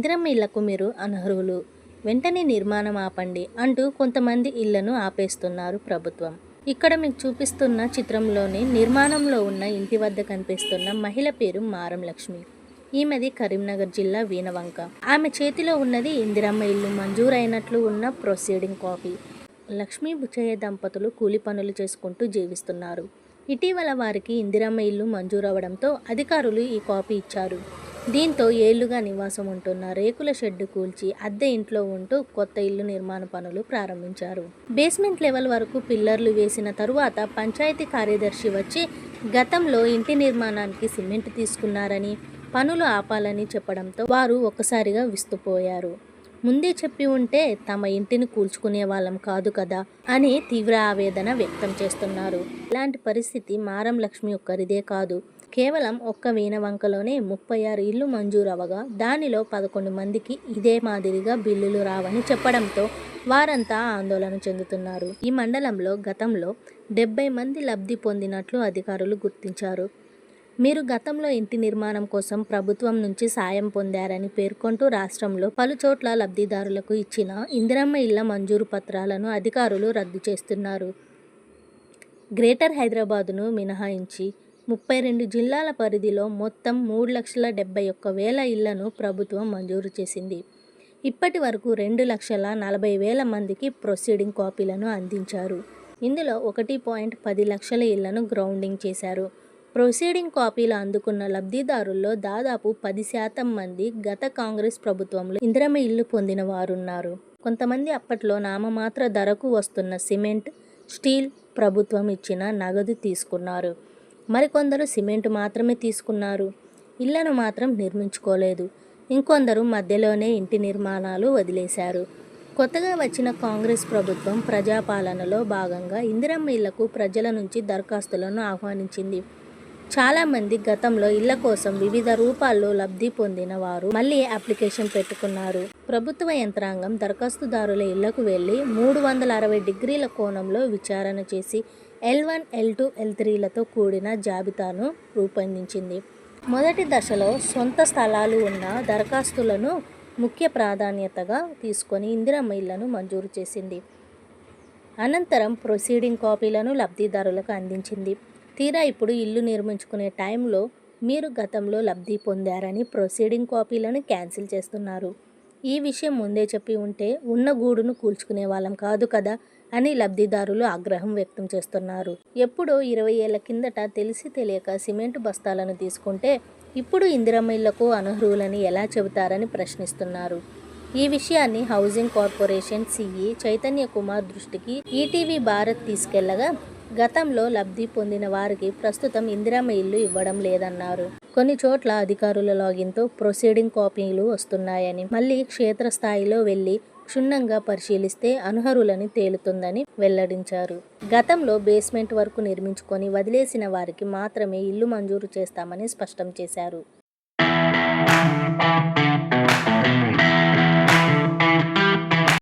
ఇందిరమ్మ ఇళ్లకు మీరు అనర్హులు, వెంటనే నిర్మాణం ఆపండి అంటూ కొంతమంది ఇళ్లను ఆపేస్తున్నారు ప్రభుత్వం. ఇక్కడ మీకు చూపిస్తున్న చిత్రంలోని నిర్మాణంలో ఉన్న ఇంటి వద్ద కనిపిస్తున్న మహిళ పేరు మారం లక్ష్మి. ఈమెది కరీంనగర్ జిల్లా వీణవంక. ఆమె చేతిలో ఉన్నది ఇందిరమ్మ ఇల్లు మంజూరైనట్లు ఉన్న ప్రొసీడింగ్ కాపీ. లక్ష్మీ బుచ్చయ్య దంపతులు కూలి పనులు చేసుకుంటూ జీవిస్తున్నారు. ఇటీవల వారికి ఇందిరమ్మ ఇల్లు మంజూరవడంతో అధికారులు ఈ కాపీ ఇచ్చారు. దీంతో ఏళ్లుగా నివాసం ఉంటున్న రేకుల షెడ్డు కూల్చి అద్దె ఇంట్లో ఉంటూ కొత్త ఇల్లు నిర్మాణ పనులు ప్రారంభించారు. బేస్మెంట్ లెవెల్ వరకు పిల్లర్లు వేసిన తరువాత పంచాయతీ కార్యదర్శి వచ్చి గతంలో ఇంటి నిర్మాణానికి సిమెంట్ తీసుకున్నారని, పనులు ఆపాలని చెప్పడంతో వారు ఒక్కసారిగా విస్తుపోయారు. ముందే చెప్పి ఉంటే తమ ఇంటిని కూల్చుకునే వాళ్ళం కాదు కదా అని తీవ్ర ఆవేదన వ్యక్తం చేస్తున్నారు. ఇలాంటి పరిస్థితి మారం లక్ష్మి ఒక్కరిదే కాదు. కేవలం ఒక్క వీణవంకలోనే 36 ఇళ్లు మంజూరవగా దానిలో 11 మందికి ఇదే మాదిరిగా బిల్లులు రావని చెప్పడంతో వారంతా ఆందోళన చెందుతున్నారు. ఈ మండలంలో గతంలో 70 మంది లబ్ధి పొందినట్లు అధికారులు గుర్తించారు. మీరు గతంలో ఇంటి నిర్మాణం కోసం ప్రభుత్వం నుంచి సాయం పొందారని పేర్కొంటూ రాష్ట్రంలో పలుచోట్ల లబ్ధిదారులకు ఇచ్చిన ఇందిరమ్మ ఇళ్ల మంజూరు పత్రాలను అధికారులు రద్దు చేస్తున్నారు. గ్రేటర్ హైదరాబాదును మినహాయించి 32 జిల్లాల పరిధిలో మొత్తం 3,71,000 ఇళ్లను ప్రభుత్వం మంజూరు చేసింది. ఇప్పటి వరకు 2,40,40,000 మందికి ప్రొసీడింగ్ కాపీలను అందించారు. ఇందులో 1.10 లక్షల ఇళ్లను గ్రౌండింగ్ చేశారు. ప్రొసీడింగ్ కాపీలు అందుకున్న లబ్ధిదారుల్లో దాదాపు 10% మంది గత కాంగ్రెస్ ప్రభుత్వంలో ఇందిరమ్మ ఇల్లు పొందిన వారున్నారు. కొంతమంది అప్పట్లో నామమాత్ర ధరకు వస్తున్న సిమెంట్, స్టీల్, ప్రభుత్వం ఇచ్చిన నగదు తీసుకున్నారు. మరికొందరు సిమెంట్ మాత్రమే తీసుకున్నారు, ఇళ్లను మాత్రం నిర్మించుకోలేదు. ఇంకొందరు మధ్యలోనే ఇంటి నిర్మాణాలు వదిలేశారు. కొత్తగా వచ్చిన కాంగ్రెస్ ప్రభుత్వం ప్రజాపాలనలో భాగంగా ఇందిరమ్మ ఇళ్లకు ప్రజల నుంచి దరఖాస్తులను ఆహ్వానించింది. చాలామంది గతంలో ఇళ్ల కోసం వివిధ రూపాల్లో లబ్ధి పొందిన వారు మళ్ళీ అప్లికేషన్ పెట్టుకున్నారు. ప్రభుత్వ యంత్రాంగం దరఖాస్తుదారుల ఇళ్లకు వెళ్లి 360 డిగ్రీల కోణంలో విచారణ చేసి L1, L2, L3లతో కూడిన జాబితాను రూపొందించింది. మొదటి దశలో సొంత స్థలాలు ఉన్న దరఖాస్తులను ముఖ్య ప్రాధాన్యతగా తీసుకొని ఇందిరమ్మ ఇళ్లను మంజూరు చేసింది. అనంతరం ప్రొసీడింగ్ కాపీలను లబ్ధిదారులకు అందించింది. తీరా ఇప్పుడు ఇల్లు నిర్మించుకునే టైంలో మీరు గతంలో లబ్ధి పొందారని ప్రొసీడింగ్ కాపీలను క్యాన్సిల్ చేస్తున్నారు. ఈ విషయం ముందే చెప్పి ఉంటే ఉన్న గూడును కూల్చుకునే వాళ్ళం కాదు కదా అని లబ్ధిదారులు ఆగ్రహం వ్యక్తం చేస్తున్నారు. ఎప్పుడో 20 ఏళ్ల కిందట తెలిసి తెలియక సిమెంటు బస్తాలను తీసుకుంటే ఇప్పుడు ఇందిరమ్మ ఇళ్లకు అనర్హులని ఎలా చెబుతారని ప్రశ్నిస్తున్నారు. ఈ విషయాన్ని housing corporation CE Chaitanya Kumar దృష్టికి ఈటీవీ భారత్ తీసుకెళ్లగా గతంలో లబ్ధి పొందిన వారికి ప్రస్తుతం ఇందిరమ్మ ఇల్లు ఇవ్వడం లేదన్నారు. కొన్ని చోట్ల అధికారుల లాగిన్తో ప్రొసీడింగ్ కాపీలు వస్తున్నాయని, మళ్ళీ క్షేత్రస్థాయిలో వెళ్లి క్షుణ్ణంగా పరిశీలిస్తే అనర్హులని తేలుతుందని వెల్లడించారు. గతంలో బేస్మెంట్ వరకు నిర్మించుకొని వదిలేసిన వారికి మాత్రమే ఇల్లు మంజూరు చేస్తామని స్పష్టం చేశారు.